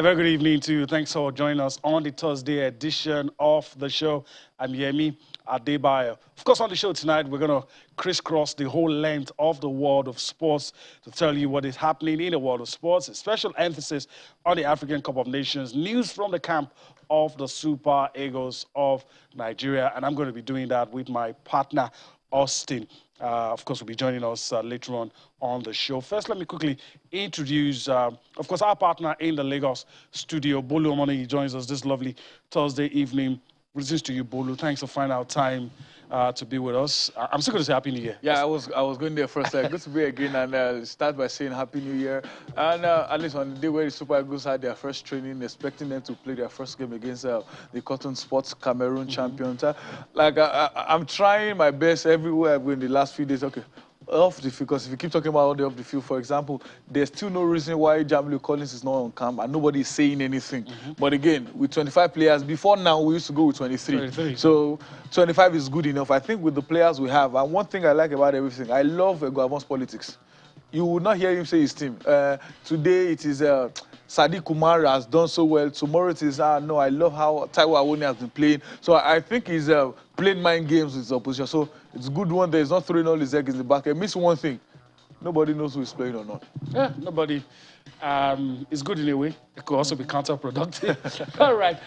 very good evening to you. Thanks for joining us on the Thursday edition of the show. I'm Yemi Adebayo. Of course, on the show tonight, we're going to crisscross the whole length of the world of sports to tell you what is happening in the world of sports, a special emphasis on the African Cup of Nations, news from the camp of the Super Eagles of Nigeria. And I'm going to be doing that with my partner, Austin. Of course, will be joining us later on the show. First, let me quickly introduce, of course, our partner in the Lagos studio, Bolu Omoni. He joins us this lovely Thursday evening. Greetings to you, Bolu. Thanks for finding out time to be with us. I'm still going to say Happy New Year. Yeah, I was going there first. Good to be again, and start by saying Happy New Year. And at least on the day where the Super Eagles had their first training, expecting them to play their first game against the Cotton Sports Cameroon champions. I'm trying my best everywhere I've been in the last few days. Okay. Off the field, because if you keep talking about all the off the field, for example, there's still no reason why Jamil Collins is not on camp and nobody is saying anything. But again, with 25 players, before now we used to go with 23. So 25 is good enough. I think with the players we have, and one thing I like about everything, I love Guavon's politics. You will not hear him say his team. Today it is Sadiq Kumar has done so well. Tomorrow it is, no, I love how Taiwo Awoni has been playing. So I think he's playing mind games with his opposition. So it's a good one that he's not throwing all his eggs in the basket. It means one thing. Nobody knows who is playing or not. Yeah, nobody. It's good in a way. It could also be counterproductive. All right.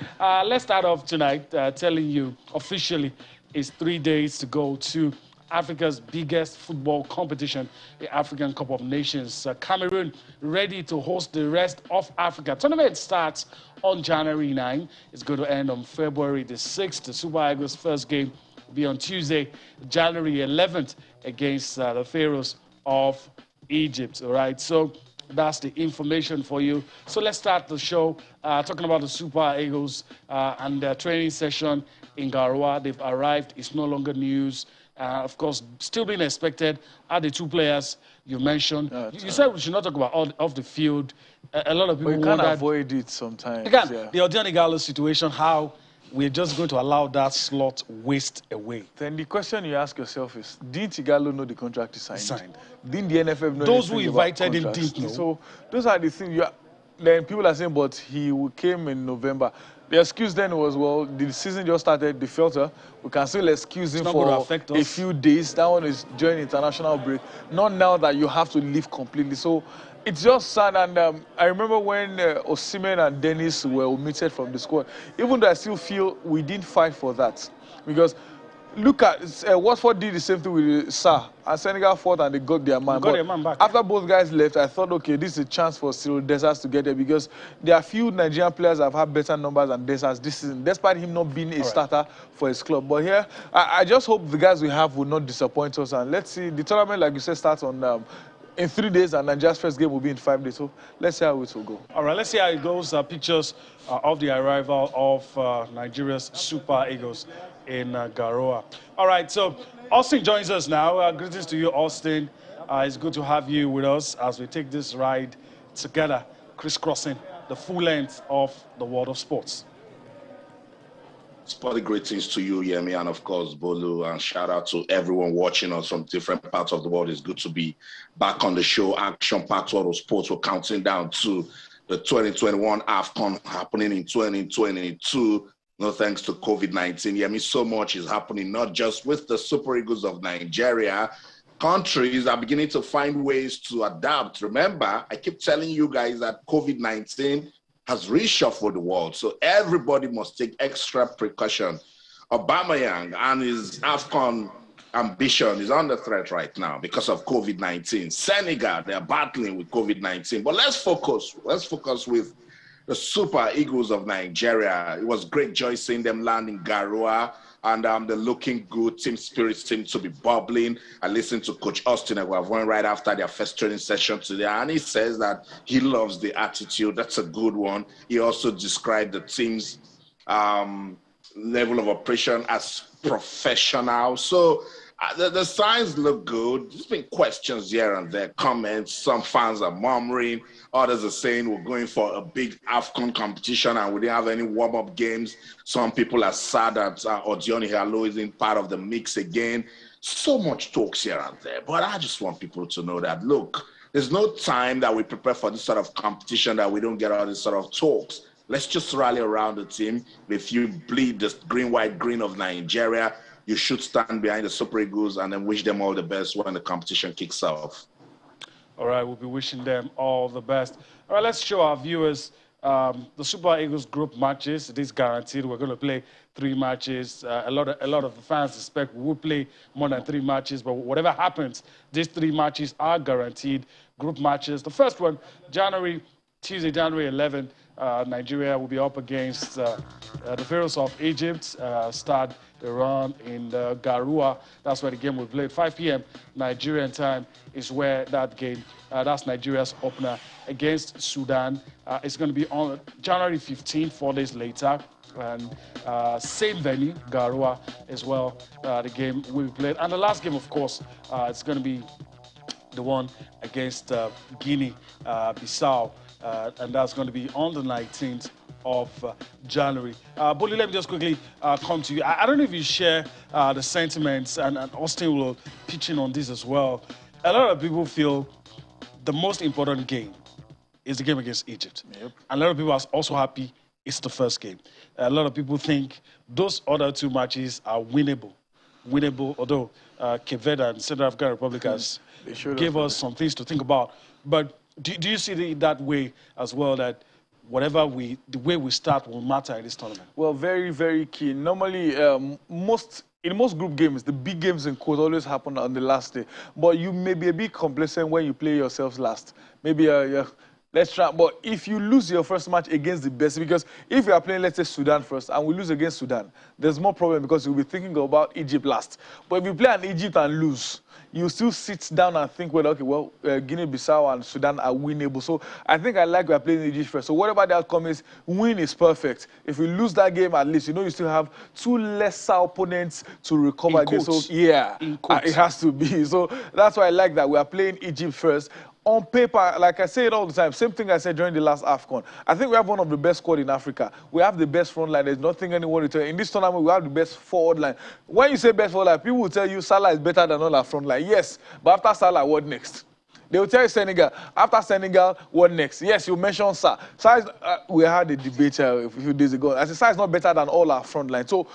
Let's start off tonight telling you officially it's 3 days to go to Africa's biggest football competition, the African Cup of Nations. Cameroon ready to host the rest of Africa. Tournament starts on January 9. It's going to end on February the 6th. The Super Eagles' first game will be on Tuesday, January 11th against the Pharaohs of Egypt. All right, so that's the information for you. So let's start the show talking about the Super Eagles and their training session in Garoua. They've arrived. It's no longer news. Of course, still being expected are the two players you mentioned. You said we should not talk about off the field. A lot of people you can't avoid it sometimes. Again, the Odion Ighalo situation, how we're just going to allow that slot waste away. Then the question you ask yourself is, did Ighalo know the contract he signed? Didn't the NFF know those who invited him didn't know? So those are the things. Then people are saying, but he came in November. The excuse then was, well, the season just started, the filter. We can still excuse him for a few days. That one is during international break. Not now that you have to leave completely. So it's just sad. And I remember when Osimhen and Dennis were omitted from the squad. Even though I still feel we didn't fight for that. Because look at Watford did the same thing with Sarr. And Senegal fought and they got their man. Got their man back. After both guys left, I thought, okay, this is a chance for Cyril Dessers to get there because there are few Nigerian players that have had better numbers than Dessers this season, despite him not being a starter for his club. But here, I just hope the guys we have will not disappoint us. And let's see, the tournament, like you said, starts on in 3 days, and Nigeria's first game will be in 5 days. So let's see how it will go. All right, let's see how it goes. Pictures of the arrival of Nigeria's Super Eagles in Garoua. All right, so Austin joins us now. Greetings to you, Austin. It's good to have you with us as we take this ride together, crisscrossing the full length of the world of sports. Sporty greetings to you, Yemi, and of course, Bolu, and shout out to everyone watching us from different parts of the world. It's good to be back on the show. Action-packed world of sports. We're counting down to the 2021 AFCON happening in 2022. No thanks to COVID-19. Yemi, so much is happening, not just with the Super Eagles of Nigeria. Countries are beginning to find ways to adapt. Remember, I keep telling you guys that COVID-19 has reshuffled the world. So everybody must take extra precaution. Aubamenyang and his AFCON ambition is under threat right now because of COVID-19. Senegal, they're battling with COVID-19. But let's focus with the Super Eagles of Nigeria. It was great joy seeing them land in Garoua, and they're looking good. Team spirit seems to be bubbling. I listened to Coach Austin right after their first training session today, and he says that he loves the attitude. That's a good one. He also described the team's level of operation as professional. So the signs look good. There's been questions here and there, comments. Some fans are murmuring. Others are saying we're going for a big AFCON competition and we didn't have any warm-up games. Some people are sad that Odion Ighalo isn't part of the mix again. So much talks here and there. But I just want people to know that, look, There's no time that we prepare for this sort of competition that we don't get all these sort of talks. Let's just rally around the team. If you bleed the green, white, green of Nigeria, you should stand behind the Super Eagles and then wish them all the best when the competition kicks off. All right, we'll be wishing them all the best. All right, let's show our viewers the Super Eagles group matches. It is guaranteed. We're going to play 3 matches. A lot of the fans expect we will play more than 3 matches, but whatever happens, these 3 matches are guaranteed group matches. The first one, Tuesday, January 11th, Nigeria will be up against the Pharaohs of Egypt, Stade Iran in Garoua. That's where the game will play. At 5 p.m. Nigerian time is where that game, that's Nigeria's opener against Sudan. It's going to be on January 15th, 4 days later. And same venue, Garoua, as well. The game will be played. And the last game, of course, it's going to be the one against Guinea-Bissau. And that's going to be on the 19th of January. Bully, let me just quickly come to you. I don't know if you share the sentiments, and Austin will pitch in on this as well. A lot of people feel the most important game is the game against Egypt. Yep. And a lot of people are also happy it's the first game. A lot of people think those other 2 matches are winnable, although Cape Verde and Central African Republic gave us some things to think about. But do you see that way as well, that the way we start will matter in this tournament? Well, very, very key. Normally, in most group games, the big games in quote always happen on the last day. But you may be a bit complacent when you play yourselves last. Maybe let's try. But if you lose your first match against the best, because if you are playing, let's say, Sudan first, and we lose against Sudan, there's more problem because you'll be thinking about Egypt last. But if you play an Egypt and lose, you still sit down and think, well, okay, well, Guinea-Bissau and Sudan are winnable. So I think I like we're playing Egypt first. So whatever the outcome is, win is perfect. If we lose that game, at least, you still have 2 lesser opponents to recover against. So, yeah, it has to be. So that's why I like that. We are playing Egypt first. On paper, like I say it all the time, same thing I said during the last AFCON. I think we have one of the best squad in Africa. We have the best front line. There's nothing anyone to tell. In this tournament, we have the best forward line. When you say best forward line, people will tell you Salah is better than all our front line. Yes, but after Salah, what next? They will tell you Senegal. After Senegal, what next? Yes, you mentioned Sa. We had a debate a few days ago. I said Sa is not better than all our front line. So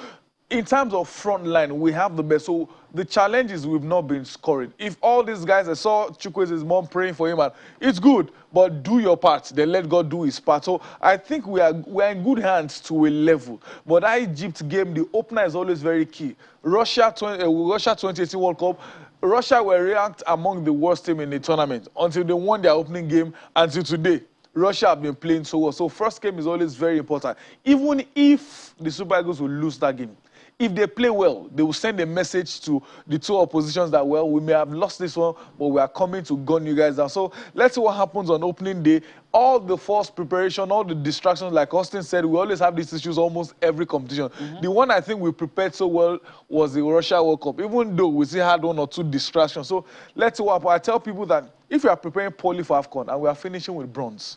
in terms of front line, we have the best. So the challenge is we've not been scoring. If all these guys, I saw Chukweze's mom praying for him, and it's good, but do your part. Then let God do his part. So I think we're in good hands to a level. But that Egypt game, the opener is always very key. Russia 2018 World Cup, Russia were ranked among the worst team in the tournament until they won their opening game until today. Russia have been playing so well. So first game is always very important. Even if the Super Eagles will lose that game, if they play well, they will send a message to the 2 oppositions that, well, we may have lost this one, but we are coming to gun you guys down. So let's see what happens on opening day. All the false preparation, all the distractions, like Austin said, we always have these issues almost every competition. The one I think we prepared so well was the Russia World Cup, even though we still had 1 or 2 distractions. So let's see what happens. I tell people that if we are preparing poorly for AFCON and we are finishing with bronze,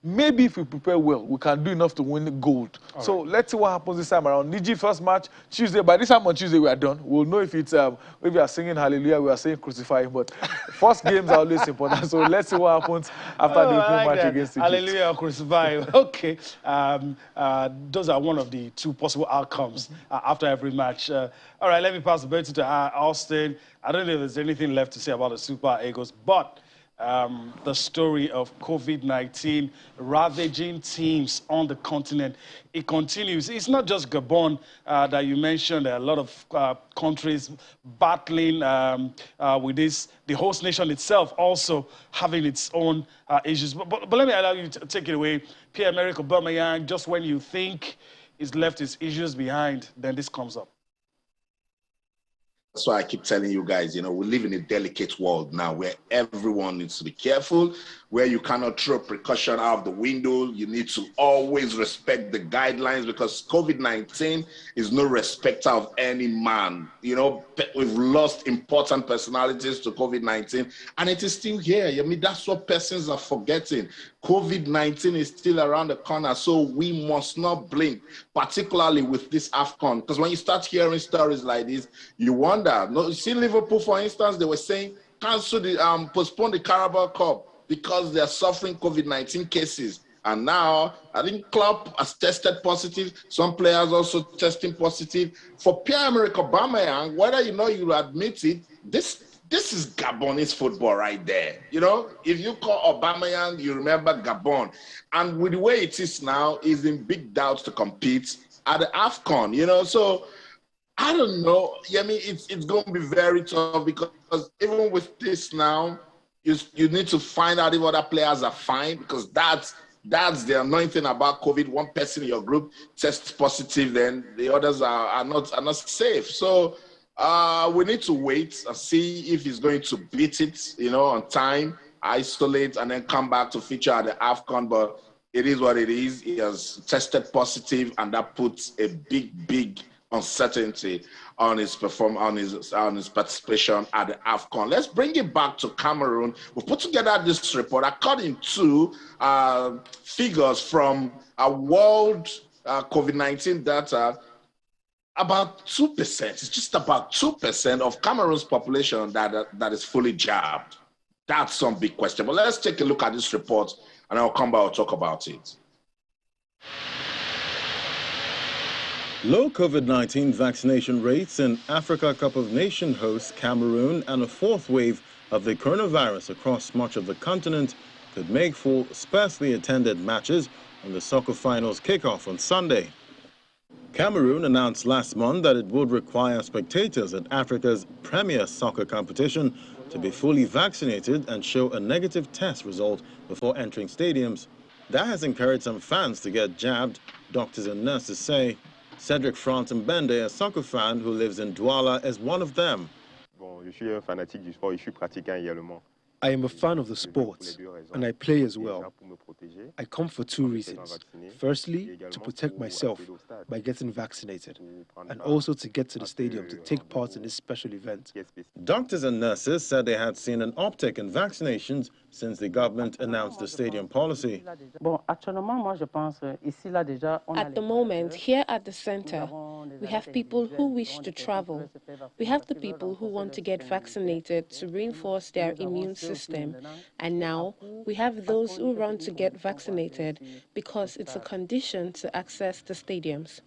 maybe if we prepare well, we can do enough to win gold. So let's see what happens this time around. Egypt first match, Tuesday. By this time on Tuesday, we are done. We'll know if it's, if we are singing hallelujah, we are saying crucify. But first games are always important. So let's see what happens after the opening match against Egypt. Hallelujah or crucify. Okay. Those are one of the 2 possible outcomes after every match. All right, let me pass the baton to Austin. I don't know if there's anything left to say about the Super Eagles, but the story of COVID-19 ravaging teams on the continent, it continues. It's not just Gabon that you mentioned. There are a lot of countries battling with this. The host nation itself also having its own issues. But let me allow you to take it away. Pierre-Emerick Aubamenyang, just when you think he's left his issues behind, then this comes up. That's why I keep telling you guys, we live in a delicate world now where everyone needs to be careful, where you cannot throw precaution out of the window. You need to always respect the guidelines because COVID-19 is no respecter of any man. We've lost important personalities to COVID-19 and it is still here. That's what persons are forgetting. COVID-19 is still around the corner, so we must not blink, particularly with this AFCON. Because when you start hearing stories like this, you wonder. You see Liverpool, for instance, they were saying cancel the postpone the Carabao Cup because they are suffering COVID-19 cases. And now I think Klopp has tested positive. Some players also testing positive. For Pierre-Emerick Aubameyang, whether you admit it, this is Gabonese football right there. You know, if you call Aubameyang, you remember Gabon. And with the way it is now, he's in big doubt to compete at the AFCON, you know. So I don't know. I mean, it's going to be very tough because even with this now, you need to find out if other players are fine, because that's the annoying thing about COVID. One person in your group tests positive, then the others are not safe. So we need to wait and see if he's going to beat it, you know, on time, isolate, and then come back to feature at the AFCON. But it is what it is. He has tested positive, and that puts a big uncertainty on his participation at the AFCON. Let's bring it back to Cameroon. We put together this report according to figures from a world COVID-19 data. About 2%, it's just about 2% of Cameroon's population that is fully jabbed. That's some big question. But let's take a look at this report, and I'll come back and talk about it. Low COVID-19 vaccination rates in Africa Cup of Nations host Cameroon and a fourth wave of the coronavirus across much of the continent could make for sparsely attended matches when the soccer finals kick off on Sunday. Cameroon announced last month that it would require spectators at Africa's premier soccer competition to be fully vaccinated and show a negative test result before entering stadiums. That has encouraged some fans to get jabbed, doctors and nurses say. Cedric Frantz-Mbende, a soccer fan who lives in Douala, is one of them. I am a fan of the sport, and I play as well. I come for two reasons. Firstly, to protect myself by getting vaccinated, and also to get to the stadium to take part in this special event. Doctors and nurses said they had seen an uptick in vaccinations since the government announced the stadium policy. At the moment, here at the center, we have people who wish to travel. We have the people who want to get vaccinated to reinforce their immune system. And now we have those who want to get vaccinated because it's a condition to access the stadiums.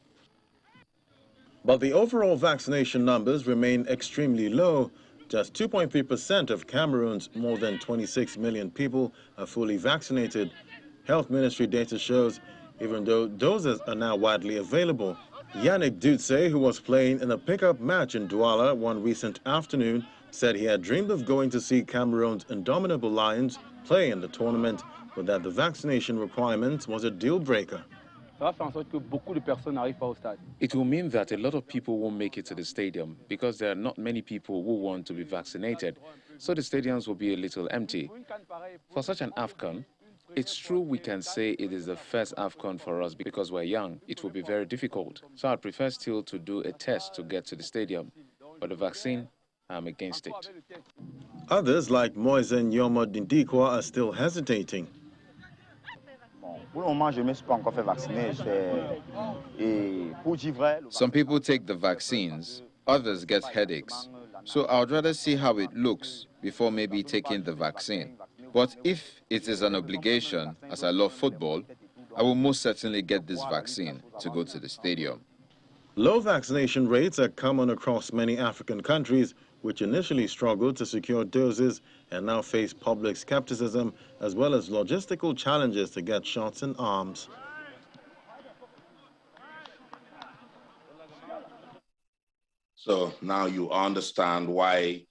But the overall vaccination numbers remain extremely low. Just 2.3% of Cameroon's more than 26 million people are fully vaccinated. Health Ministry data shows, even though doses are now widely available. Yannick Dutse, who was playing in a pickup match in Douala one recent afternoon, said he had dreamed of going to see Cameroon's indomitable Lions play in the tournament, but that the vaccination requirement was a deal breaker. It will mean that a lot of people won't make it to the stadium because there are not many people who want to be vaccinated, so the stadiums will be a little empty. For such an AFCON, it's true we can say it is the first AFCON for us because we're young. It will be very difficult, so I'd prefer still to do a test to get to the stadium, but the vaccine, I'm against it. Others, like Moise Nyoma Dindikwa, are still hesitating. Some people take the vaccines, others get headaches. So I would rather see how it looks before maybe taking the vaccine. But if it is an obligation, as I love football, I will most certainly get this vaccine to go to the stadium. Low vaccination rates are common across many African countries, which initially struggled to secure doses and now face public skepticism as well as logistical challenges to get shots in arms. So now you understand why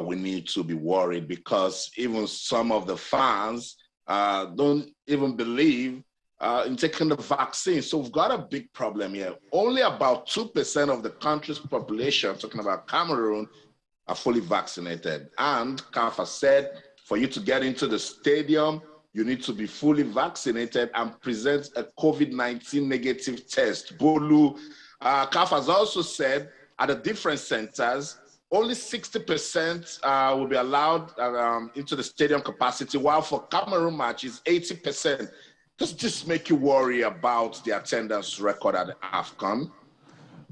we need to be worried, because even some of the fans don't even believe in taking the vaccine. So we've got a big problem here. Only about 2% of the country's population, talking about Cameroon, are fully vaccinated. And CAF has said for you to get into the stadium, you need to be fully vaccinated and present a COVID-19 negative test. Bolu, CAF has also said at the different centers, only 60% will be allowed into the stadium capacity, while for Cameroon matches, 80%. Does this make you worry about the attendance record at the AFCON?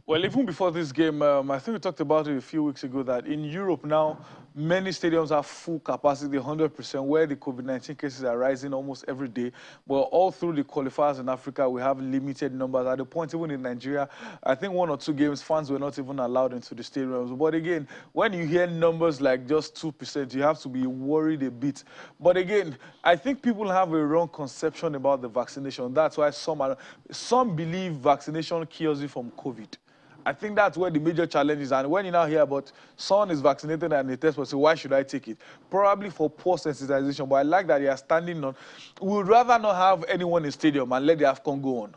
Well, even before this game, I think we talked about it a few weeks ago that in Europe now, many stadiums have full capacity, 100%, where the COVID-19 cases are rising almost every day. But all through the qualifiers in Africa, we have limited numbers. At the point, even in Nigeria, I think 1 or 2 games, fans were not even allowed into the stadiums. But again, when you hear numbers like just 2%, you have to be worried a bit. But again, I think people have a wrong conception about the vaccination. That's why some believe vaccination cures you from COVID. I think that's where the major challenge is. And when you now hear about someone is vaccinated and they test positive, why should I take it? Probably for poor sensitization. But I like that they are standing on. We would rather not have anyone in stadium and let the AFCON go on.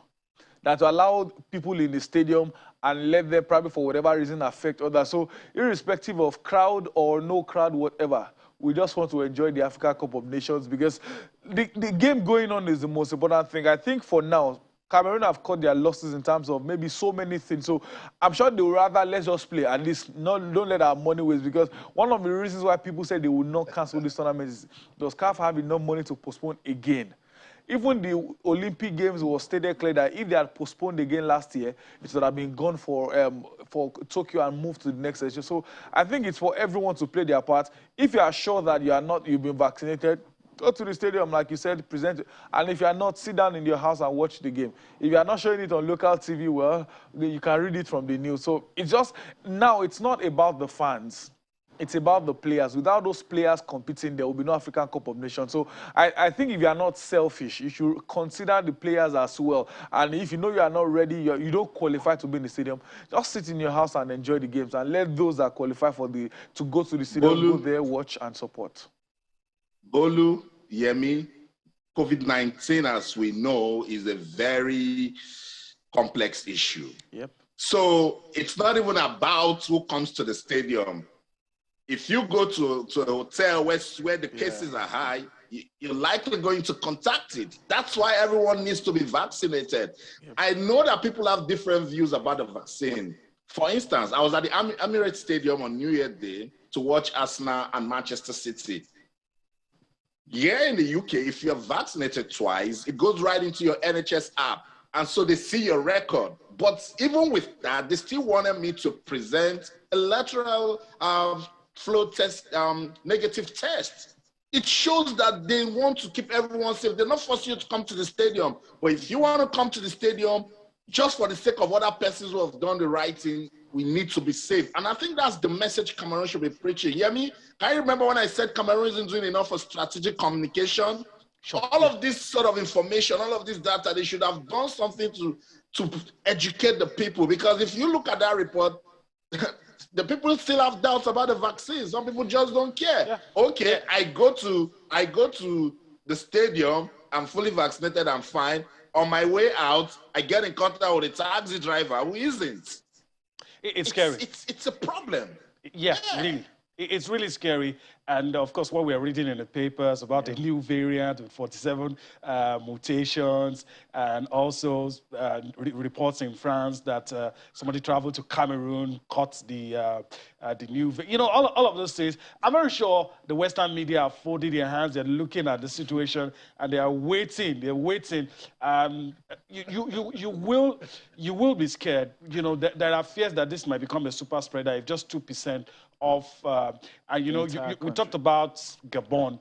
That to allow people in the stadium and let them probably for whatever reason affect others. So irrespective of crowd or no crowd, whatever, we just want to enjoy the Africa Cup of Nations because the game going on is the most important thing. I think for now, Cameroon have cut their losses in terms of maybe so many things. So I'm sure they would rather let's just play, at least don't let our money waste. Because one of the reasons why people say they will not cancel this tournament is does CAF have enough money to postpone again? Even the Olympic Games was stated clear that if they had postponed again last year, it would have been gone for Tokyo and moved to the next session. So I think it's for everyone to play their part. If you are sure that you've been vaccinated, go to the stadium, like you said, present it. And if you are not, sit down in your house and watch the game. If you are not showing it on local TV, well, you can read it from the news. So it's just, now it's not about the fans. It's about the players. Without those players competing, there will be no African Cup of Nations. So I think if you are not selfish, you should consider the players as well. And if you know you are not ready, you don't qualify to be in the stadium, just sit in your house and enjoy the games. And let those that qualify to go to the stadium, go there, watch and support. Bolu, Yemi, COVID-19, as we know, is a very complex issue. Yep. So it's not even about who comes to the stadium. If you go to a hotel where the cases are high, you're likely going to contact it. That's why everyone needs to be vaccinated. Yep. I know that people have different views about the vaccine. For instance, I was at the Emirates Stadium on New Year's Day to watch Arsenal and Manchester City. Here in the UK, if you're vaccinated twice, it goes right into your NHS app. And so they see your record. But even with that, they still wanted me to present a lateral flow test, negative test. It shows that they want to keep everyone safe. They're not forcing you to come to the stadium. But if you want to come to the stadium, just for the sake of other persons who have done the right thing, we need to be safe. And I think that's the message Cameroon should be preaching. Hear me? Can you remember when I said Cameroon isn't doing enough for strategic communication? Sure. All of this sort of information, all of this data, they should have done something to educate the people. Because if you look at that report, the people still have doubts about the vaccine. Some people just don't care. Yeah. Okay, yeah. I go to the stadium, I'm fully vaccinated, I'm fine. On my way out, I get in contact with a taxi driver who isn't. It's scary. It's a problem. Yeah, really. It's really scary. And of course, what we are reading in the papers about a new variant with 47 mutations, and also reports in France that somebody traveled to Cameroon, caught the new, all of those things. I'm very sure the Western media have folded their hands. They're looking at the situation and they are waiting. They're waiting. You will be scared. There are fears that this might become a super spreader if just 2% of, we talked about Gabon.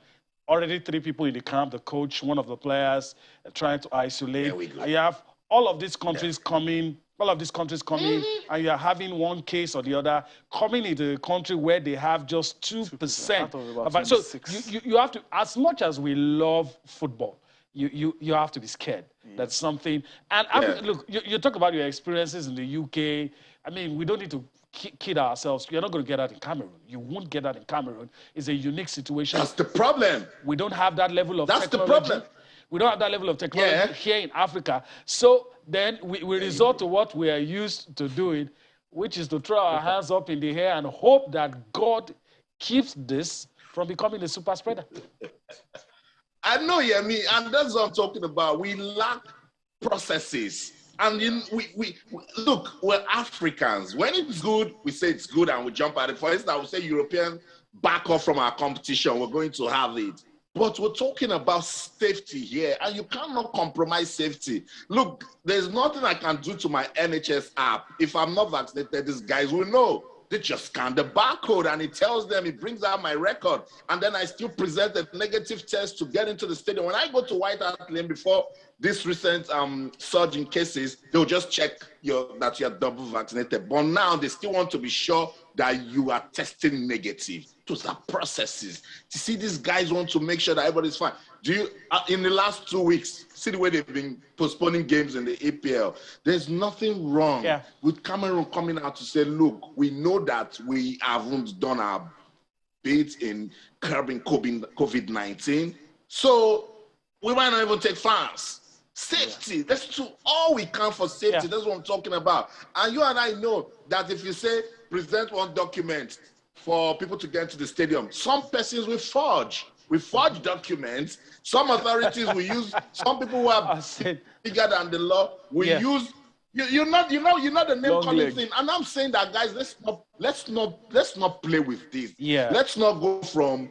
Already 3 people in the camp, the coach, one of the players, trying to isolate. You have all of these countries coming, and you're having one case or the other coming into a country where they have just 2%. So you have to, as much as we love football, you have to be scared. That's something. And look, you talk about your experiences in the UK. I mean, we don't need to kid ourselves. You're not going to get that in Cameroon. You won't get that in Cameroon. It's a unique situation. That's the problem. We don't have that level of technology. That's the problem. We don't have that level of technology here in Africa. So then we resort to what we are used to doing, which is to throw our hands up in the air and hope that God keeps this from becoming a super spreader. I know, Yemi, and that's what I'm talking about. We lack processes. And we look, we're Africans. When it's good, we say it's good and we jump at it. For instance, I would say Europeans back off from our competition. We're going to have it. But we're talking about safety here, and you cannot compromise safety. Look, there's nothing I can do to my NHS app. If I'm not vaccinated, these guys will know. They just scan the barcode and it tells them, it brings out my record. And then I still present a negative test to get into the stadium. When I go to White Hart Lane before this recent surge in cases, they'll just check that you're double vaccinated. But now they still want to be sure that you are testing negative. Those are processes. You see, these guys want to make sure that everybody's fine. Do you, in the last 2 weeks, see the way they've been postponing games in the EPL? There's nothing wrong with Cameroon coming out to say, look, we know that we haven't done our bit in curbing COVID-19, so we might not even take fans. Safety, let's do all we can for safety. That's what I'm talking about. And you and I know that if you say, present one document for people to get to the stadium, some persons will forge. We forge documents. Some authorities will use, some people who are bigger than the law will use, you're not the name calling thing. And I'm saying that, guys, let's not play with this. Let's not go from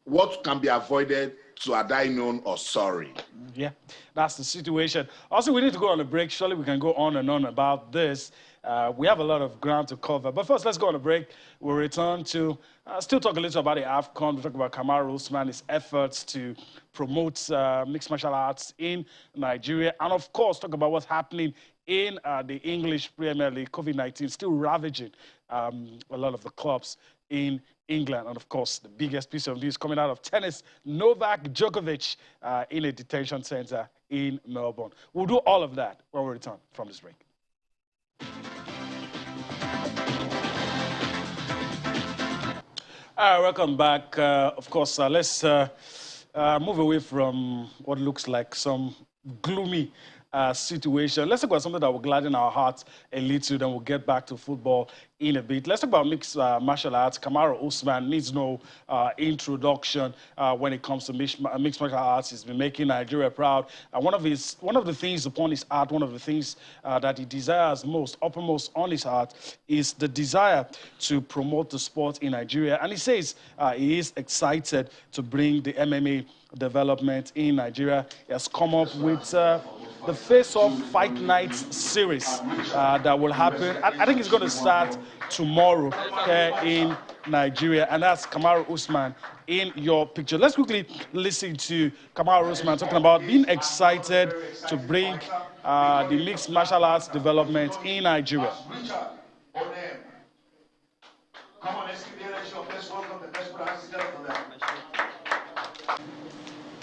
what can be avoided to a die known or sorry. Yeah, that's the situation. Also, we need to go on a break. Surely we can go on and on about this. We have a lot of ground to cover. But first, let's go on a break. We'll return to still talk a little about the AFCON. We'll talk about Cameroon Usman, his efforts to promote mixed martial arts in Nigeria. And, of course, talk about what's happening in the English Premier League. COVID-19 still ravaging a lot of the clubs in England. And, of course, the biggest piece of news coming out of tennis, Novak Djokovic in a detention center in Melbourne. We'll do all of that when we return from this break. All right, welcome back. Of course, let's move away from what looks like some gloomy situation. Let's talk about something that will gladden our hearts a little, then we'll get back to football in a bit. Let's talk about mixed martial arts. Cameroon Usman needs no introduction when it comes to mixed martial arts. He's been making Nigeria proud. One of the things upon his heart, one of the things that he desires most, uppermost on his heart, is the desire to promote the sport in Nigeria. And he says he is excited to bring the MMA development in Nigeria. He has come up with the Face-Off Fight Nights series that will happen. I think it's going to start tomorrow in Nigeria, and that's Cameroon Usman in your picture. Let's quickly listen to Cameroon Usman talking about being excited to bring the mixed martial arts development in Nigeria. Come on, let's give the energy of let's welcome the best players together for them.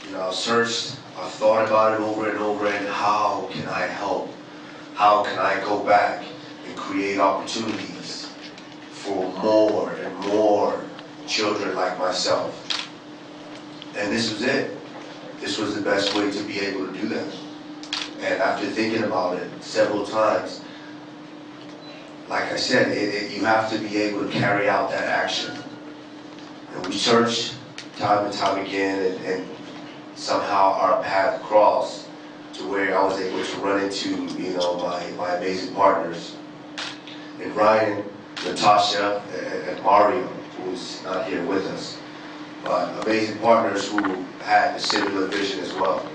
You know, I've searched, I've thought about it over and over, and how can I help? How can I go back and create opportunities for more and more children like myself? And this was it. This was the best way to be able to do that. And after thinking about it several times, like I said, you have to be able to carry out that action. And we searched time and time again, and somehow our path crossed to where I was able to run into, you know, my amazing partners. And Ryan, Natasha, and Mario, who's not here with us. But amazing partners who had a similar vision as well.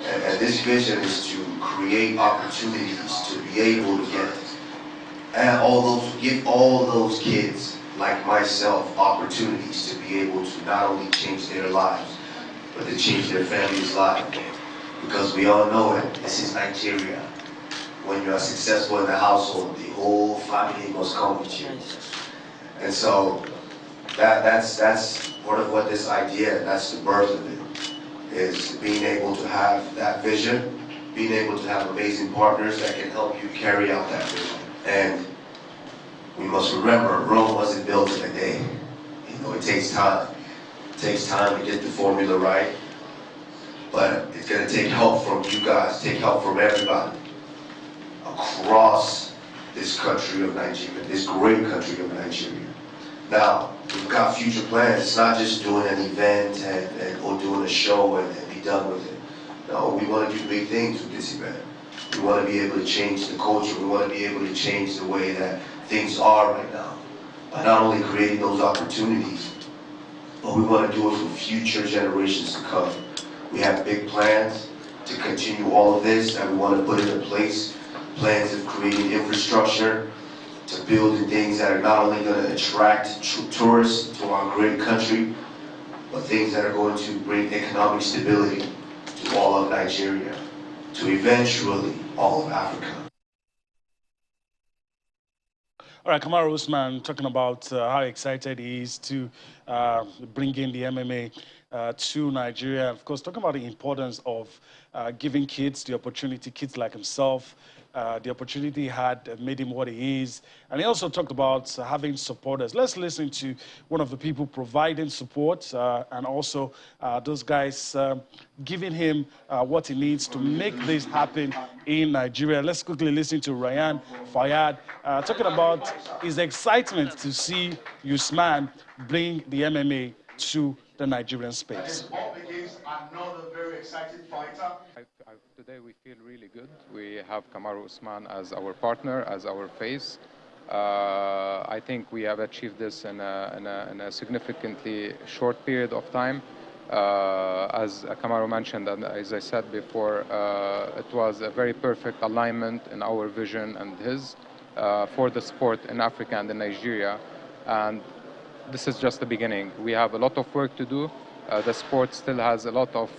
And this vision is to create opportunities to be able to get give all those kids like myself opportunities to be able to not only change their lives, but to change their family's life. Because we all know it, this is Nigeria. When you are successful in the household, the whole family must come with you. And so that's part of what this idea, that's the birth of it, is being able to have that vision, being able to have amazing partners that can help you carry out that vision. And we must remember, Rome wasn't built in a day. You know, it takes time. It takes time to get the formula right. But it's going to take help from you guys, take help from everybody across this country of Nigeria, this great country of Nigeria. Now, we've got future plans. It's not just doing an event or doing a show and be done with it. No, we want to do big things with this event. We want to be able to change the culture. We want to be able to change the way that things are right now. By not only creating those opportunities, but we want to do it for future generations to come. We have big plans to continue all of this, and we want to put into place plans of creating infrastructure, to building things that are not only going to attract tourists to our great country, but things that are going to bring economic stability to all of Nigeria, to eventually all of Africa. All right, Kamaru Usman talking about how excited he is to bring in the MMA to Nigeria. Of course, talking about the importance of giving kids the opportunity, kids like himself, the opportunity he had made him what he is. And he also talked about having supporters. Let's listen to one of the people providing support and also those guys giving him what he needs to make this happen in Nigeria. Let's quickly listen to Ryan Fayyad talking about his excitement to see Usman bring the MMA to the Nigerian space. Another very exciting fighter. Today we feel really good. We have Kamaru Usman as our partner, as our face. I think we have achieved this in a significantly short period of time. As Kamaru mentioned, and as I said before, it was a very perfect alignment in our vision and his for the sport in Africa and in Nigeria. And this is just the beginning. We have a lot of work to do. The sport still has a lot of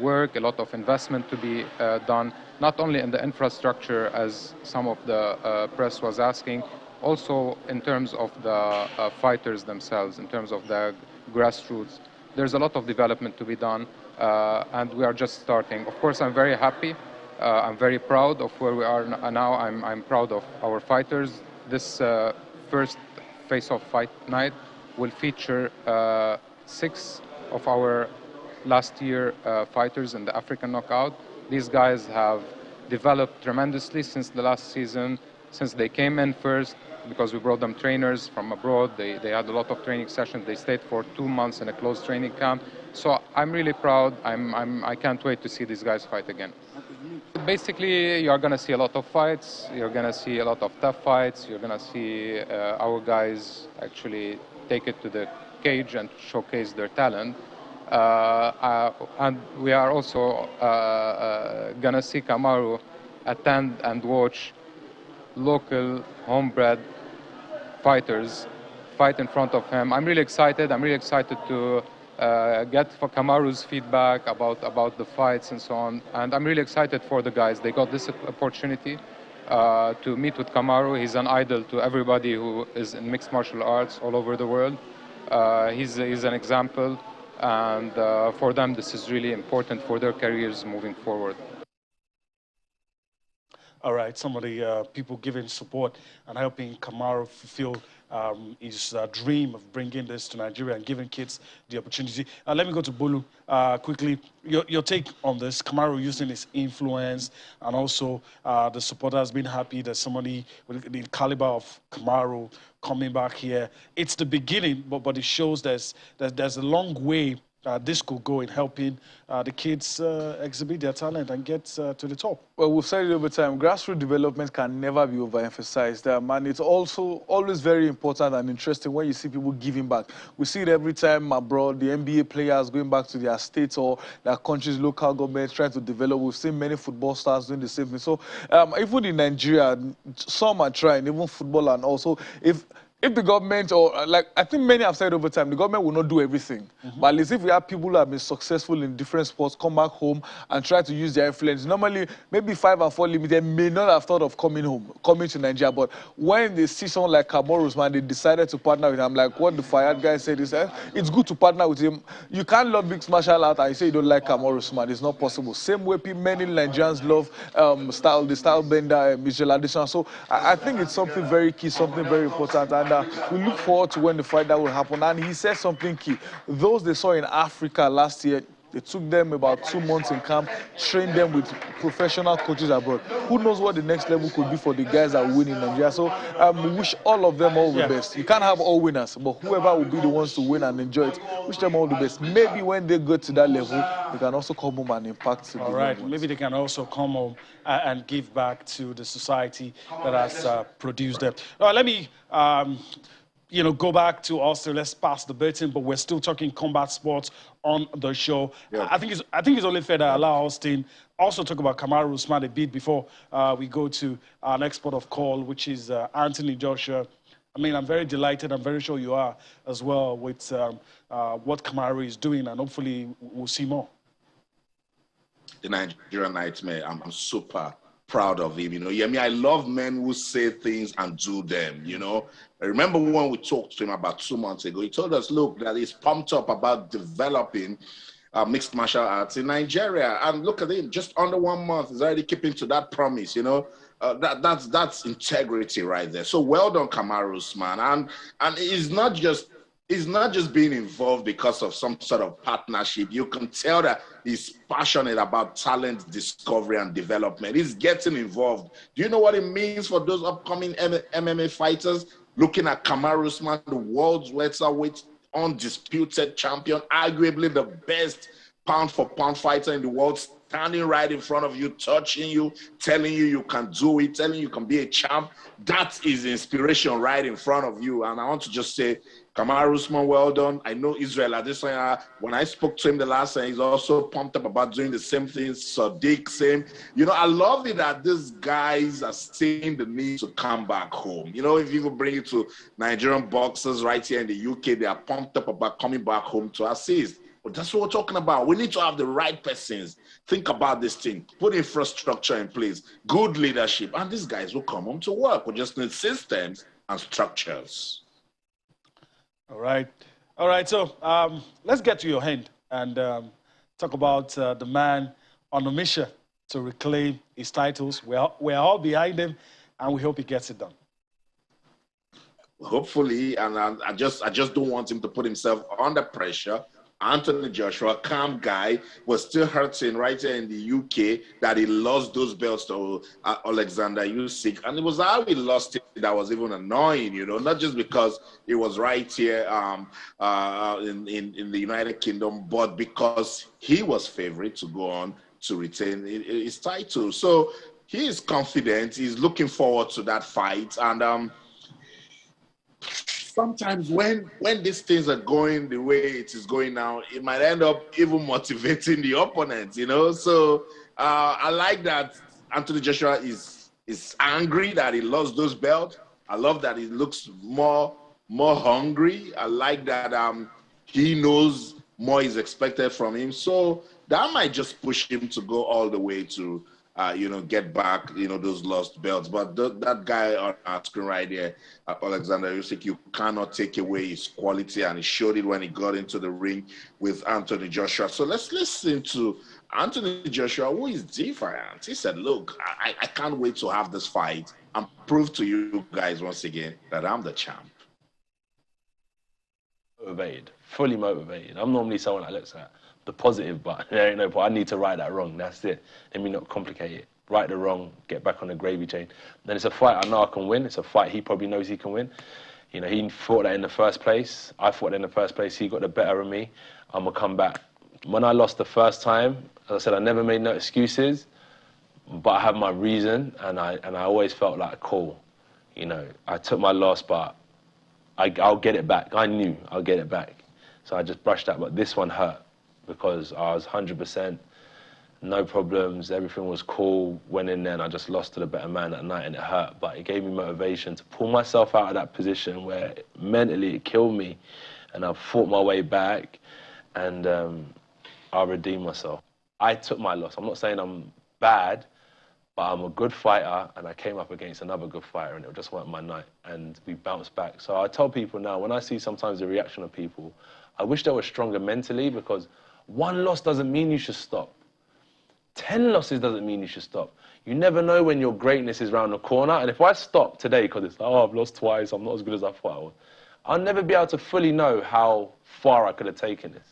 work, a lot of investment to be done, not only in the infrastructure as some of the press was asking, also in terms of the fighters themselves, in terms of the grassroots. There's a lot of development to be done, and we are just starting. Of course, I'm very happy. I'm very proud of where we are now. I'm proud of our fighters. This first face-off fight night will feature 6 of our last year fighters in the African knockout. These guys have developed tremendously since the last season, since they came in first, because we brought them trainers from abroad. They had a lot of training sessions. They stayed for 2 months in a closed training camp. So I'm really proud. I can't wait to see these guys fight again. Basically, you're going to see a lot of fights. You're going to see a lot of tough fights. You're going to see our guys actually take it to the cage and showcase their talent. And we are also going to see Kamaru attend and watch local, homebred fighters fight in front of him. I'm really excited. I'm really excited to get for Kamaru's feedback about the fights and so on. And I'm really excited for the guys. They got this opportunity to meet with Kamaru. He's an idol to everybody who is in mixed martial arts all over the world. He's an example, and for them this is really important for their careers moving forward. All right, some of the people giving support and helping Kamaru fulfill his dream of bringing this to Nigeria and giving kids the opportunity. Let me go to Bolu quickly. Your take on this, Kamaru using his influence and also the supporters being happy that somebody with the caliber of Kamaru coming back here. It's the beginning, but it shows there's a long way this could go in helping the kids exhibit their talent and get to the top. Well, we've said it over time, grassroots development can never be overemphasized. And it's also always very important and interesting when you see people giving back. We see it every time abroad, the NBA players going back to their states or their countries, local governments trying to develop. We've seen many football stars doing the same thing. So even in Nigeria, some are trying, even football, and also if the government, or like I think many have said over time, the government will not do everything. But at least if we have people who have been successful in different sports come back home and try to use their influence, normally maybe 5 and 4 limited may not have thought of coming to Nigeria. But when they see someone like Kamaru Usman, they decided to partner with him. Like what the Fayyad guy said, he said, it's good to partner with him. You can't love mixed martial art and you say you don't like Kamaru Usman. It's not possible. Same way many Nigerians love the style bender, visual addition. So I think it's something very key, something very important. And we look forward to when the fight that will happen. And he said something key. Those they saw in Africa last year, they took them about 2 months in camp, trained them with professional coaches abroad. Who knows what the next level could be for the guys that win in Nigeria. So we wish all of them all the best. You can't have all winners, but whoever will be the ones to win and enjoy it, wish them all the best. Maybe when they go to that level, they can also come home and impact. All right, maybe they can also come home and give back to the society that has produced them. All right, let me go back to Austin. Let's pass the baton, but we're still talking combat sports on the show. Yeah. I think it's only fair that I allow Austin also talk about Kamaru Usman a bit before we go to our next port of call, which is Anthony Joshua. I mean, I'm very delighted. I'm very sure you are as well with what Kamaru is doing, and hopefully we'll see more. The Nigerian Nightmare, I'm super proud of him. I love men who say things and do them. I remember when we talked to him about 2 months ago, he told us, look, that he's pumped up about developing mixed martial arts in Nigeria. And look at him, just under 1 month, he's already keeping to that promise, that's integrity right there. So well done, Kamaru Usman. And he's not just being involved because of some sort of partnership. You can tell that he's passionate about talent discovery and development. He's getting involved. Do you know what it means for those upcoming MMA fighters? Looking at Kamaru Usman, the world's welterweight undisputed champion, arguably the best pound-for-pound fighter in the world, standing right in front of you, touching you, telling you you can do it, telling you can be a champ. That is inspiration right in front of you. And I want to just say, Kamaru Usman, well done. I know Israel at this time, when I spoke to him the last time, he's also pumped up about doing the same thing. Sadiq, same. I love it that these guys are seeing the need to come back home. If you bring it to Nigerian boxers right here in the UK, they are pumped up about coming back home to assist. But that's what we're talking about. We need to have the right persons. Think about this thing. Put infrastructure in place. Good leadership. And these guys will come home to work. We just need systems and structures. All right. So let's get to your hand and talk about the man on a mission to reclaim his titles. We're all behind him, and we hope he gets it done. Hopefully, and I just don't want him to put himself under pressure. Anthony Joshua, calm guy, was still hurting right here in the UK that he lost those belts to Alexander Usyk. And it was how he lost it that was even annoying, not just because it was right here in the United Kingdom, but because he was favorite to go on to retain his title. So he is confident. He's looking forward to that fight. And sometimes when these things are going the way it is going now, it might end up even motivating the opponent, So I like that Anthony Joshua is angry that he lost those belts. I love that he looks more hungry. I like that he knows more is expected from him. So that might just push him to go all the way to get back, those lost belts. But that guy on our screen right here, Alexander Usyk, you cannot take away his quality, and he showed it when he got into the ring with Anthony Joshua. So let's listen to Anthony Joshua, who is defiant. He said, look, I can't wait to have this fight and prove to you guys once again that I'm the champ. Motivated, fully motivated. I'm normally someone that looks at the positive, but there ain't no point. I need to right that wrong. That's it. Let me not complicate it. Right the wrong, get back on the gravy train. Then it's a fight I know I can win. It's a fight he probably knows he can win. He fought that in the first place. I fought that in the first place. He got the better of me. I'm going to come back. When I lost the first time, as I said, I never made no excuses, but I have my reason, and I always felt like, cool. I took my loss, but I'll get it back. I knew I'll get it back. So I just brushed that, but this one hurt, because I was 100%, no problems, everything was cool, went in there and I just lost to the better man that night and it hurt, but it gave me motivation to pull myself out of that position where mentally it killed me, and I fought my way back, and I redeemed myself. I took my loss. I'm not saying I'm bad, but I'm a good fighter, and I came up against another good fighter and it just weren't my night, and we bounced back. So I tell people now, when I see sometimes the reaction of people, I wish they were stronger mentally, because one loss doesn't mean you should stop. 10 losses doesn't mean you should stop. You never know when your greatness is around the corner. And if I stop today because it's like, oh, I've lost twice, I'm not as good as I thought I was, I'll never be able to fully know how far I could have taken this.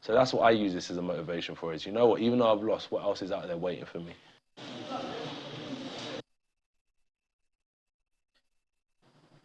So that's what I use this as a motivation for, is, you know what, even though I've lost, what else is out there waiting for me?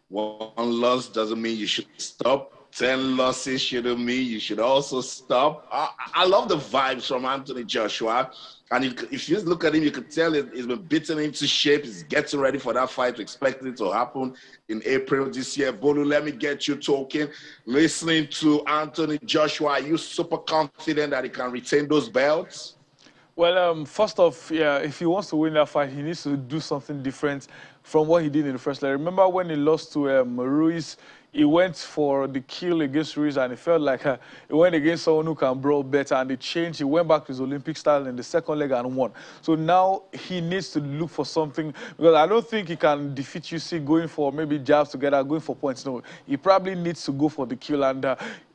One loss doesn't mean you should stop. 10 losses shouldn't mean you should also stop. I love the vibes from Anthony Joshua. And if you look at him, you can tell he's been beaten into shape. He's getting ready for that fight. We expect it to happen in April this year. Bolu, let me get you talking. Listening to Anthony Joshua, are you super confident that he can retain those belts? Well, first off, yeah, if he wants to win that fight, he needs to do something different from what he did in the first leg. Remember when he lost to Ruiz, he went for the kill against Ruiz, and it felt like he went against someone who can brawl better, and they changed. He went back to his Olympic style in the second leg and won. So now he needs to look for something, because I don't think he can defeat UC going for maybe jabs together, going for points. No, he probably needs to go for the kill, and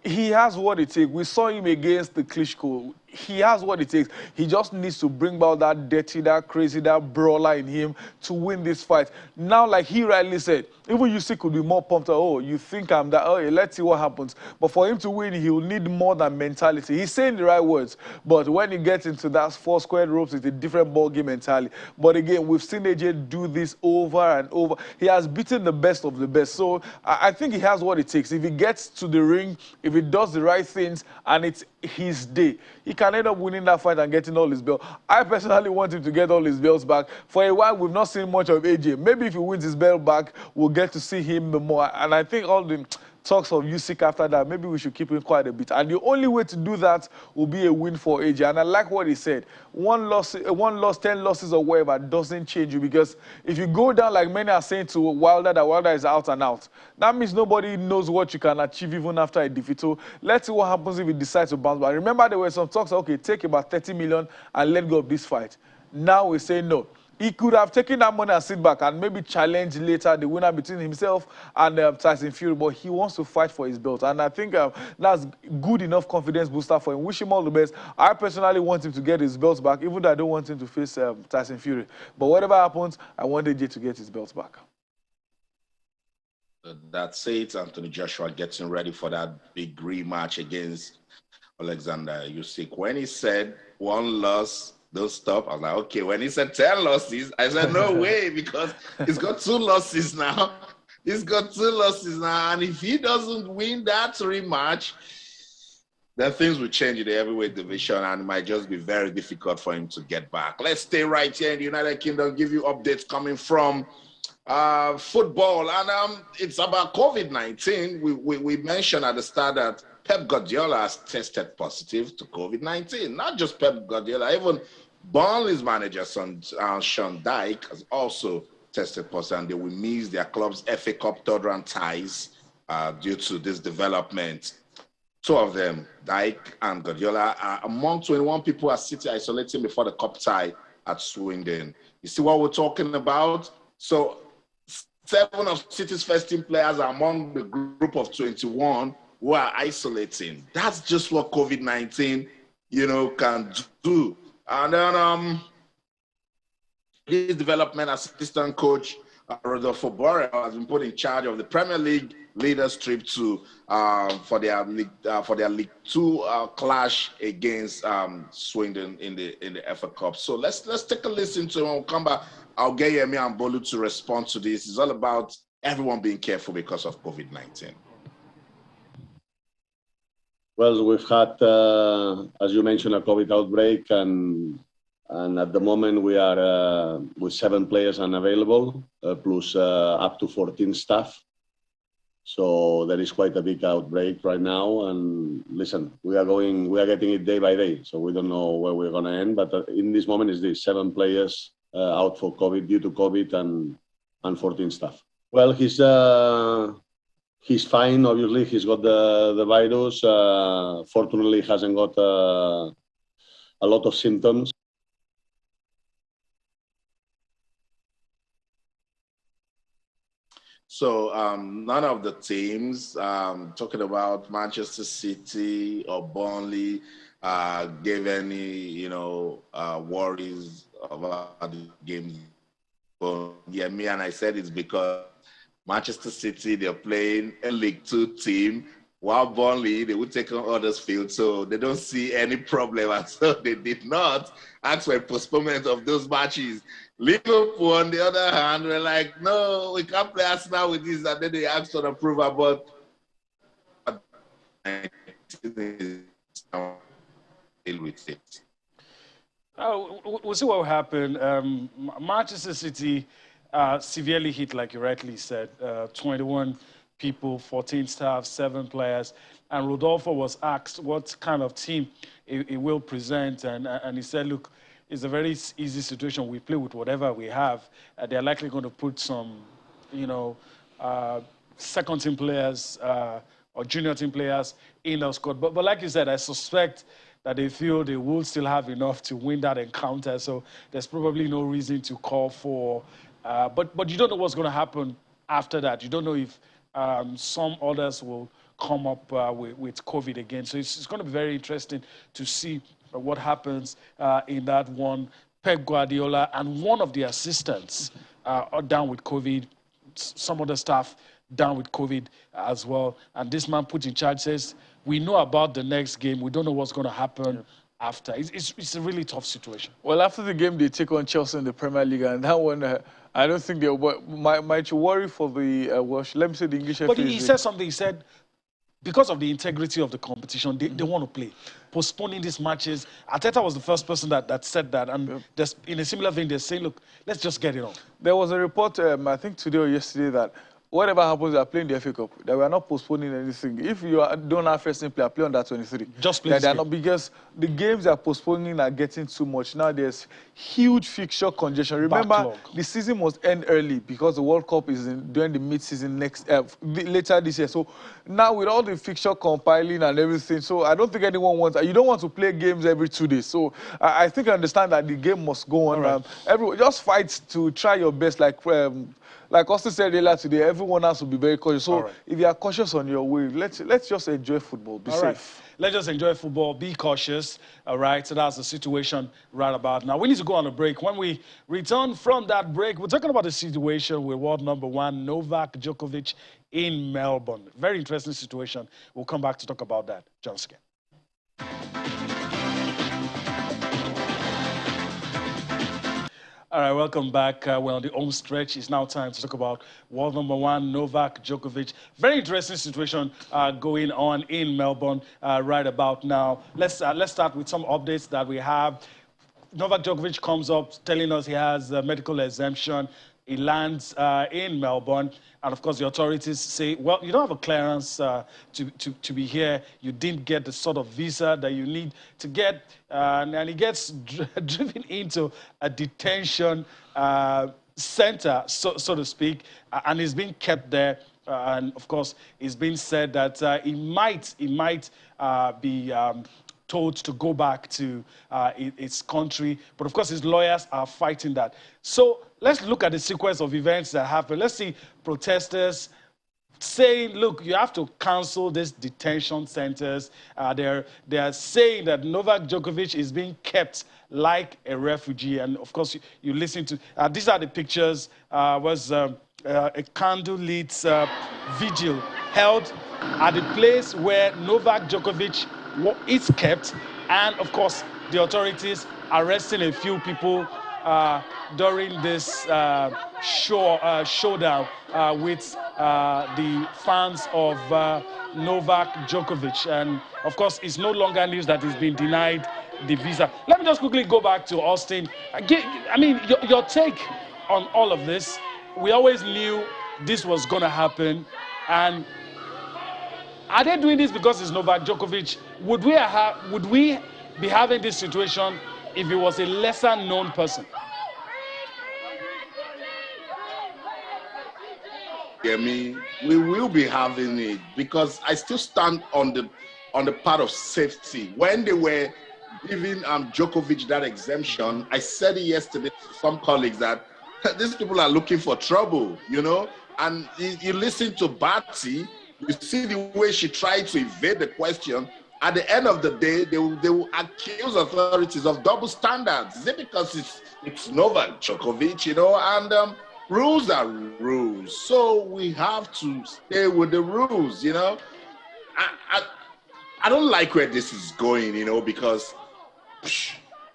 he has what it takes. We saw him against the Klitschko. He has what it takes. He just needs to bring out that dirty, that crazy, that brawler in him to win this fight. Now, like he rightly said, even UC could be more pumped. Oh, you think I'm that? Oh, let's see what happens. But for him to win, he'll need more than mentality. He's saying the right words, but when he gets into that four squared ropes, it's a different ballgame entirely. But again, we've seen AJ do this over and over. He has beaten the best of the best. So I think he has what it takes. If he gets to the ring, if he does the right things, and it's his day, he can end up winning that fight and getting all his belts. I personally want him to get all his belts back. For a while, we've not seen much of AJ. Maybe if he wins his belt back, we'll get to see him more. And I think all the talks of Usyk after that, maybe we should keep him quite a bit. And the only way to do that will be a win for AJ. And I like what he said. One loss, 10 losses or whatever doesn't change you, because if you go down like many are saying to Wilder, that Wilder is out and out, that means nobody knows what you can achieve even after a defeat. So let's see what happens if he decides to bounce back. Remember, there were some talks, okay, take about 30 million and let go of this fight. Now we say no. He could have taken that money and sit back and maybe challenge later the winner between himself and Tyson Fury, but he wants to fight for his belt. And I think that's good enough confidence booster for him. Wish him all the best. I personally want him to get his belt back, even though I don't want him to face Tyson Fury. But whatever happens, I want AJ to get his belt back. That's it. Anthony Joshua getting ready for that big rematch against Alexander Usyk. When he said one loss, don't stop, I was like, okay. When he said 10 losses, I said, no way, because he's got 2 losses now. He's got 2 losses now. And if he doesn't win that rematch, then things will change in the heavyweight division, and it might just be very difficult for him to get back. Let's stay right here in the United Kingdom, give you updates coming from football. And it's about COVID-19. We mentioned at the start that Pep Guardiola has tested positive to COVID-19. Not just Pep Guardiola, even Burnley's manager, Sean Dyche, has also tested positive, and they will miss their club's FA Cup third-round ties due to this development. 2 of them, Dyche and Guardiola, are among 21 people at City isolating before the cup tie at Swindon. You see what we're talking about? So 7 of City's first-team players are among the group of 21 who are isolating. That's just what COVID-19, can do. And then his development assistant coach, Rodolfo Borrell, has been put in charge of the Premier League leaders trip to for their League 2 clash against Swindon in the FA Cup. So let's take a listen to him. When we come back, I'll get Yemi and Bolu to respond to this. It's all about everyone being careful because of COVID-19. Well, we've had, as you mentioned, a COVID outbreak, and at the moment we are with 7 players unavailable, plus up to 14 staff. So there is quite a big outbreak right now. And listen, we are getting it day by day, so we don't know where we're going to end. But in this moment, is this 7 players out for COVID, due to COVID, and 14 staff. Well, he's fine. Obviously, he's got the virus. Fortunately, he hasn't got a lot of symptoms. So none of the teams, talking about Manchester City or Burnley, gave any, worries about the games. But yeah, me and I said it's because Manchester City, they're playing a League 2 team, while Burnley, they would take on others' field, so they don't see any problem. And so they did not ask for a postponement of those matches. Liverpool, on the other hand, were like, no, we can't play Arsenal with this, and then they asked for approval. But is deal with it. We'll see what will happen. Manchester City severely hit, like you rightly said, 21 people, 14 staff, 7 players. And Rodolfo was asked what kind of team he will present. And he said, look, it's a very easy situation. We play with whatever we have. They're likely going to put some, second team players or junior team players in the squad. But like you said, I suspect that they feel they will still have enough to win that encounter. So there's probably no reason to call for. But you don't know what's going to happen after that. You don't know if some others will come up with COVID again. So it's going to be very interesting to see what happens in that one. Pep Guardiola and one of the assistants are down with COVID. Some other staff down with COVID as well. And this man put in charge says, we know about the next game. We don't know what's going to happen after. It's a really tough situation. Well, after the game, they take on Chelsea in the Premier League. And that one, I don't think they might worry for the, let me say the English FA. But he said something. He said, because of the integrity of the competition, they want to play. Postponing these matches. Arteta was the first person that said that. And in a similar vein, they're saying, look, let's just get it on. There was a report, I think today or yesterday, that whatever happens, they are playing the FA Cup. That we are not postponing anything. If you don't have first team player, play on that 23. Just play. They are not, because the games they are postponing are getting too much. Now there's huge fixture congestion. Remember, backlog. The season must end early because the World Cup is during the mid-season later this year. So now with all the fixture compiling and everything, so I don't think anyone wants. You don't want to play games every 2 days. So I think I understand that the game must go on. Right. Everyone just fight to try your best, like Austin said earlier today, everyone has to be very cautious. So if you are cautious on your way, let's just enjoy football. Be safe. Right. Let's just enjoy football. Be cautious. All right. So that's the situation right about now. We need to go on a break. When we return from that break, we're talking about the situation with world number 1, Novak Djokovic in Melbourne. Very interesting situation. We'll come back to talk about that. John Skin. All right, welcome back. We're on the home stretch. It's now time to talk about world number 1, Novak Djokovic. Very interesting situation going on in Melbourne right about now. Let's start with some updates that we have. Novak Djokovic comes up telling us he has a medical exemption. He lands in Melbourne. And of course, the authorities say, well, you don't have a clearance to be here. You didn't get the sort of visa that you need to get. And he gets driven into a detention center, so to speak, and he's being kept there. And of course, it's been said that he might be told to go back to his country. But of course, his lawyers are fighting that. So let's look at the sequence of events that happened. Let's see protesters saying, look, you have to cancel these detention centers. They're saying that Novak Djokovic is being kept like a refugee. And of course, you listen to, these are the pictures, was a candlelit vigil held at the place where Novak Djokovic is kept. And of course, the authorities arresting a few people during this showdown with the fans of Novak Djokovic. And of course, it's no longer news that he's been denied the visa. Let me just quickly go back to Austin. I mean, your take on all of this. We always knew this was going to happen. And are they doing this because it's Novak Djokovic? Would we be having this situation if it was a lesser known person? I mean, we will be having it because I still stand on the part of safety. When they were giving Djokovic that exemption, I said it yesterday to some colleagues that these people are looking for trouble, you know? And you listen to Bati, you see the way she tried to evade the question. At the end of the day, they will accuse authorities of double standards. Is it because it's Novak Djokovic, you know? And rules are rules. So we have to stay with the rules, you know? I don't like where this is going, you know, because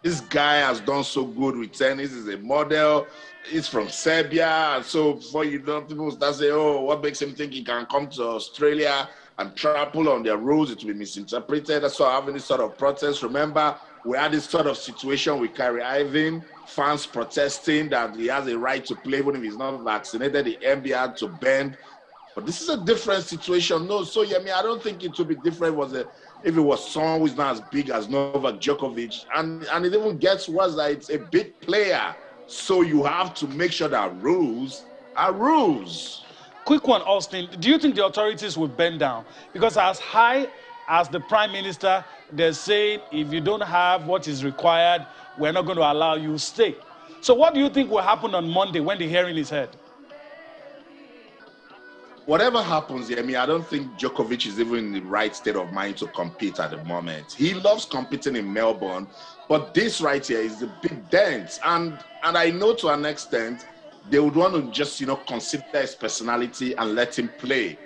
this guy has done so good with tennis. He's a model. He's from Serbia. So before you know, people start saying, oh, what makes him think he can come to Australia and trample on their rules, it will be misinterpreted. That's why having this sort of protest. Remember, we had this sort of situation with Kyrie Irving, fans protesting that he has a right to play even if he's not vaccinated. The NBA had to bend. But this is a different situation. No, so yeah, I mean, I don't think it would be different if it was someone who's not as big as Novak Djokovic. And it even gets worse that it's a big player. So you have to make sure that rules are rules. Quick one, Austin. Do you think the authorities will bend down? Because as high as the Prime Minister, they're saying if you don't have what is required, we're not going to allow you to stay. So what do you think will happen on Monday when the hearing is held? Whatever happens, I mean, I don't think Djokovic is even in the right state of mind to compete at the moment. He loves competing in Melbourne, but this right here is a big dent. And I know to an extent, they would want to just, consider his personality and let him play.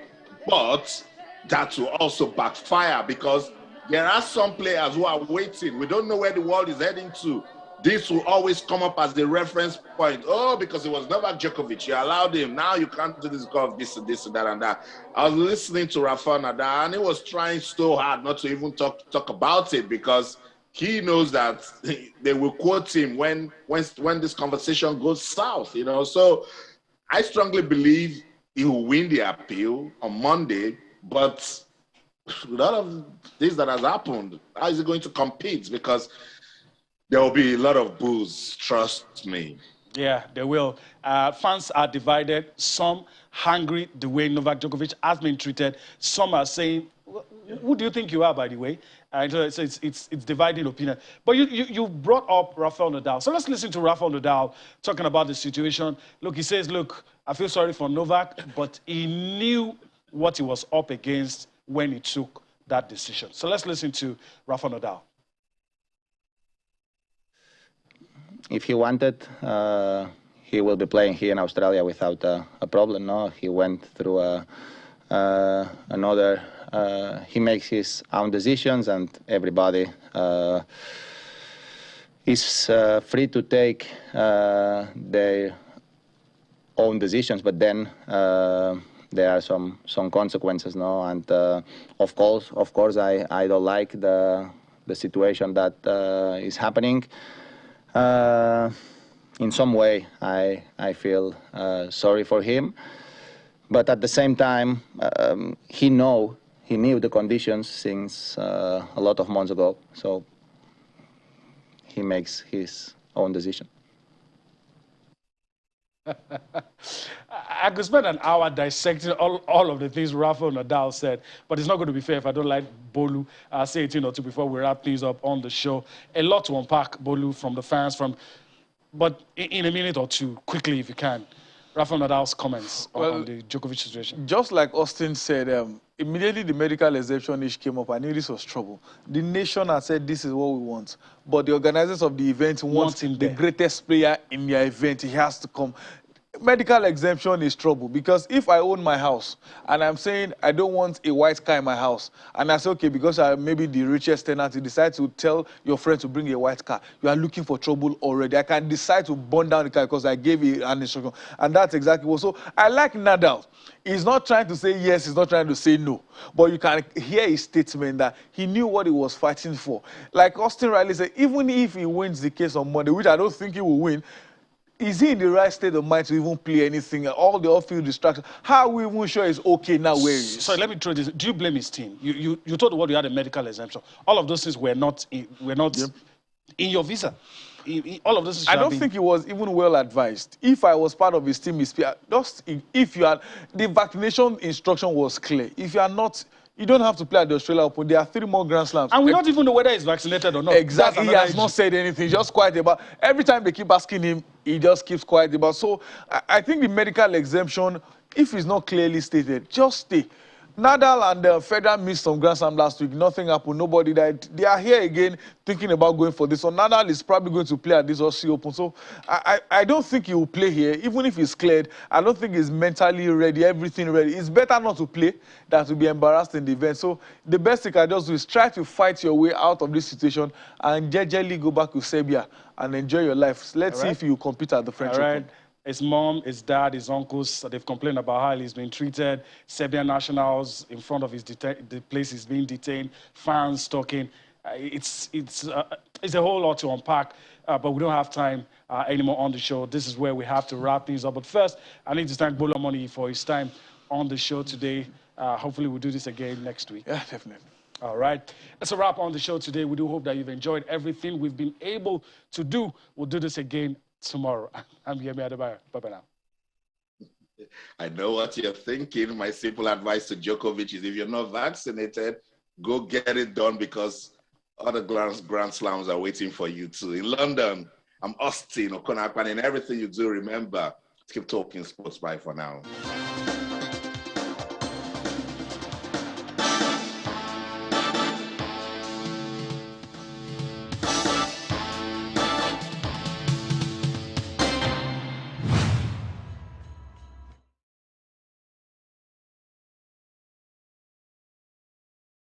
But that will also backfire because there are some players who are waiting. We don't know where the world is heading to. This will always come up as the reference point. Oh, because it was Novak Djokovic. You allowed him. Now you can't do this because of this and this and that and that. I was listening to Rafael Nadal, and he was trying so hard not to even talk about it because he knows that they will quote him when this conversation goes south, So I strongly believe he will win the appeal on Monday, but with all of this that has happened, how is he going to compete? Because there will be a lot of boos, trust me. Yeah, they will. Fans are divided. Some hungry the way Novak Djokovic has been treated. Some are saying, who do you think you are, by the way? So it's dividing opinion. But you brought up Rafael Nadal. So let's listen to Rafael Nadal talking about the situation. Look, he says, look, I feel sorry for Novak, but he knew what he was up against when he took that decision. So let's listen to Rafael Nadal. If he wanted, he will be playing here in Australia without a problem. No, he went through another. He makes his own decisions, and everybody is free to take their own decisions. But then there are some consequences, no. And of course, I don't like the situation that is happening. In some way, I feel sorry for him, but at the same time, he knew the conditions since a lot of months ago, so he makes his own decision. I could spend an hour dissecting all of the things Rafael Nadal said, but it's not going to be fair if I don't like Bolu. I'll say it, before we wrap things up on the show. A lot to unpack, Bolu, from the fans, but in a minute or two, quickly if you can, Rafael Nadal's comments on the Djokovic situation. Just like Austin said, immediately the medical exemption issue came up, I knew this was trouble. The nation had said this is what we want, but the organizers of the event want the greatest player in their event. He has to come. Medical exemption is trouble because if I own my house and I'm saying I don't want a white car in my house, and I say, okay, because I may be the richest tenant, you decide to tell your friend to bring a white car, you are looking for trouble already. I can decide to burn down the car because I gave you an instruction, and that's exactly what. So I like Nadal. He's not trying to say yes, he's not trying to say no, but you can hear his statement that he knew what he was fighting for. Like Austin Riley said, even if he wins the case on Monday, which I don't think he will win, is he in the right state of mind to even play anything? All the off-field distractions. How are we even sure he's okay now where he is? Sorry, let me throw this. Do you blame his team? You told the world you had a medical exemption. All of those things were not in your visa. All of those. I don't think he was even well advised. If I was part of his team, if you had the vaccination instruction was clear. If you are not, you don't have to play at the Australia Open. There are 3 more Grand Slams. And we don't even know whether he's vaccinated or not. Exactly. He has not said anything. Just quiet about. Every time they keep asking him, he just keeps quiet about. So I think the medical exemption, if it's not clearly stated, just stay. Nadal and Federer missed some Grand Slam last week. Nothing happened. Nobody died. They are here again thinking about going for this. So Nadal is probably going to play at this Aussie Open. So I don't think he will play here. Even if he's cleared, I don't think he's mentally ready, everything ready. It's better not to play than to be embarrassed in the event. So the best you can just do is try to fight your way out of this situation and gradually go back to Serbia and enjoy your life. Let's see if you compete at the French Open. His mom, his dad, his uncles, they've complained about how he's been treated. Serbian nationals in front of the place he's being detained, fans talking. It's a whole lot to unpack, but we don't have time anymore on the show. This is where we have to wrap things up. But first, I need to thank Bolo Money for his time on the show today. Hopefully, we'll do this again next week. Yeah, definitely. All right. That's a wrap on the show today. We do hope that you've enjoyed everything we've been able to do. We'll do this again tomorrow. I'm Yemi Adebayo. Bye-bye now. I know what you're thinking. My simple advice to Djokovic is if you're not vaccinated, go get it done because other grand slams are waiting for you too. In London, I'm Austin Okonakwan. In everything you do, remember, keep talking sports. Bye for now.